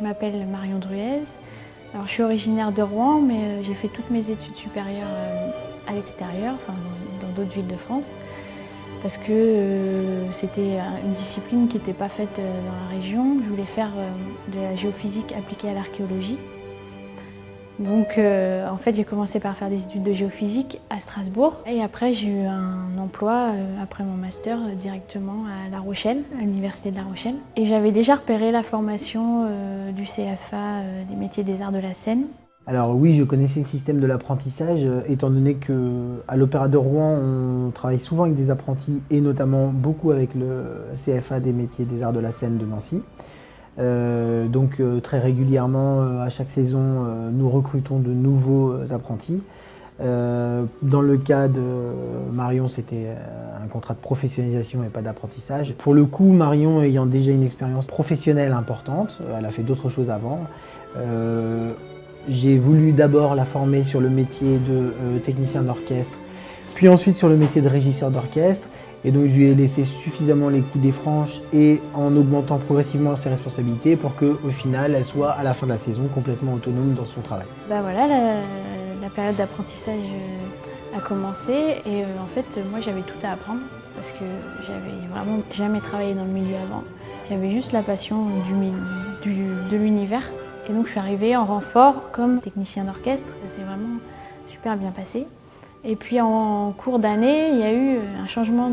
m'appelle Marion Druez. Alors, je suis originaire de Rouen, mais j'ai fait toutes mes études supérieures à l'extérieur, enfin, dans d'autres villes de France, parce que c'était une discipline qui n'était pas faite dans la région. Je voulais faire de la géophysique appliquée à l'archéologie. Donc en fait j'ai commencé par faire des études de géophysique à Strasbourg et après j'ai eu un emploi après mon master directement à La Rochelle, à l'université de La Rochelle. Et j'avais déjà repéré la formation du CFA des métiers des arts de la scène. Alors oui, je connaissais le système de l'apprentissage, étant donné qu'à l'Opéra de Rouen, on travaille souvent avec des apprentis et notamment beaucoup avec le CFA des métiers des arts de la scène de Nancy. Donc très régulièrement, à chaque saison, nous recrutons de nouveaux apprentis. Dans le cas de Marion, c'était un contrat de professionnalisation et pas d'apprentissage. Pour le coup, Marion ayant déjà une expérience professionnelle importante, elle a fait d'autres choses avant. J'ai voulu d'abord la former sur le métier de technicien d'orchestre, puis ensuite sur le métier de régisseur d'orchestre. Et donc je lui ai laissé suffisamment les coups des franches et en augmentant progressivement ses responsabilités pour qu'au final, elle soit à la fin de la saison complètement autonome dans son travail. Voilà, la période d'apprentissage a commencé et en fait moi j'avais tout à apprendre parce que j'avais vraiment jamais travaillé dans le milieu avant. J'avais juste la passion de l'univers et donc je suis arrivée en renfort comme technicien d'orchestre. Ça s'est vraiment super bien passé. Et puis en cours d'année, il y a eu un changement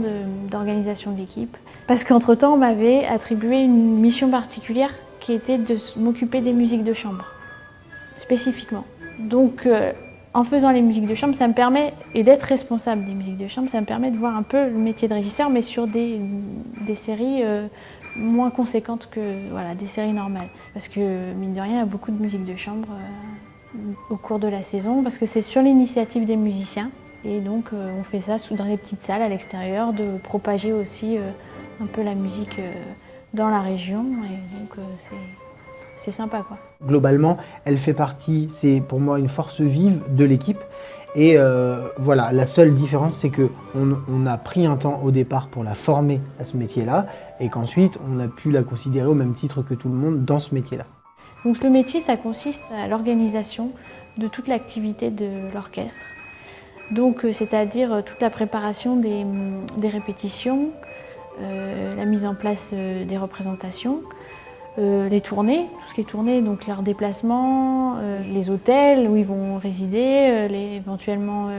d'organisation de l'équipe. Parce qu'entre-temps, on m'avait attribué une mission particulière qui était de m'occuper des musiques de chambre, spécifiquement. Donc en faisant les musiques de chambre, ça me permet, et d'être responsable des musiques de chambre, ça me permet de voir un peu le métier de régisseur, mais sur des séries moins conséquentes que voilà, des séries normales. Parce que mine de rien, il y a beaucoup de musiques de chambre au cours de la saison, parce que c'est sur l'initiative des musiciens. Et donc on fait ça dans les petites salles à l'extérieur, de propager aussi un peu la musique dans la région. Et donc c'est sympa, quoi. Globalement, elle fait partie, c'est pour moi une force vive de l'équipe. Et voilà, la seule différence, c'est qu'on a pris un temps au départ pour la former à ce métier-là, et qu'ensuite on a pu la considérer au même titre que tout le monde dans ce métier-là. Donc le métier, ça consiste à l'organisation de toute l'activité de l'orchestre. Donc c'est-à-dire toute la préparation des répétitions, la mise en place des représentations, les tournées, tout ce qui est tourné, donc leurs déplacements, les hôtels où ils vont résider, éventuellement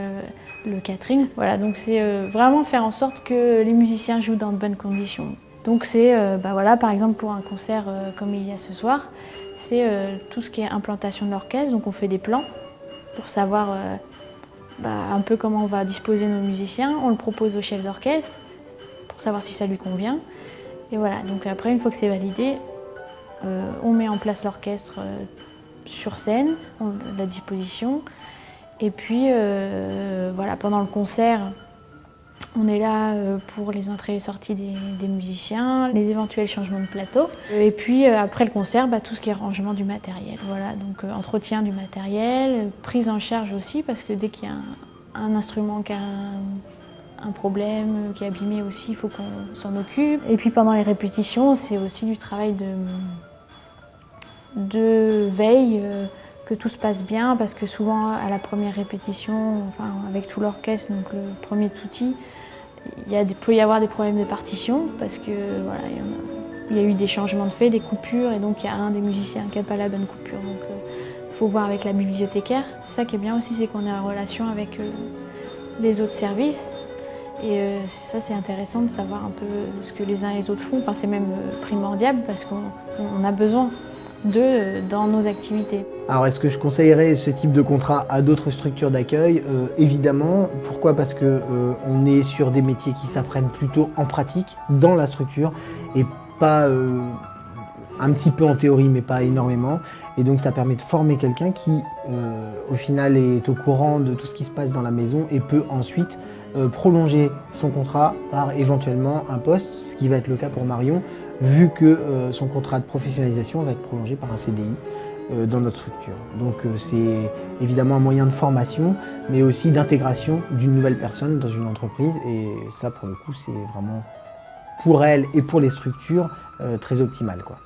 le catering. Voilà, donc c'est vraiment faire en sorte que les musiciens jouent dans de bonnes conditions. Donc c'est, voilà, par exemple pour un concert comme il y a ce soir, c'est tout ce qui est implantation de l'orchestre. Donc on fait des plans pour savoir un peu comment on va disposer nos musiciens. On le propose au chef d'orchestre pour savoir si ça lui convient. Et voilà, donc après, une fois que c'est validé, on met en place l'orchestre sur scène, la disposition. Et puis voilà, pendant le concert, on est là pour les entrées et les sorties des musiciens, les éventuels changements de plateau. Et puis après le concert, tout ce qui est rangement du matériel. Voilà, donc entretien du matériel, prise en charge aussi, parce que dès qu'il y a un instrument qui a un problème, qui est abîmé aussi, il faut qu'on s'en occupe. Et puis pendant les répétitions, c'est aussi du travail de veille, que tout se passe bien, parce que souvent à la première répétition, enfin, avec tout l'orchestre, donc le premier tutti, peut y avoir des problèmes de partition, parce que voilà, il y a eu des changements de fait, des coupures, et donc il y a un des musiciens qui n'a pas la bonne coupure. Donc il faut voir avec la bibliothécaire. C'est ça qui est bien aussi, c'est qu'on est en relation avec les autres services. Et ça, c'est intéressant de savoir un peu ce que les uns et les autres font. Enfin, c'est même primordial, parce qu'on a besoin d'eux dans nos activités. Alors est-ce que je conseillerais ce type de contrat à d'autres structures d'accueil? Évidemment. Pourquoi? Parce qu'on est sur des métiers qui s'apprennent plutôt en pratique, dans la structure, et pas un petit peu en théorie, mais pas énormément. Et donc ça permet de former quelqu'un qui, au final, est au courant de tout ce qui se passe dans la maison et peut ensuite prolonger son contrat par éventuellement un poste, ce qui va être le cas pour Marion, vu que son contrat de professionnalisation va être prolongé par un CDI dans notre structure. Donc c'est évidemment un moyen de formation, mais aussi d'intégration d'une nouvelle personne dans une entreprise, et ça pour le coup c'est vraiment pour elle et pour les structures très optimal, quoi.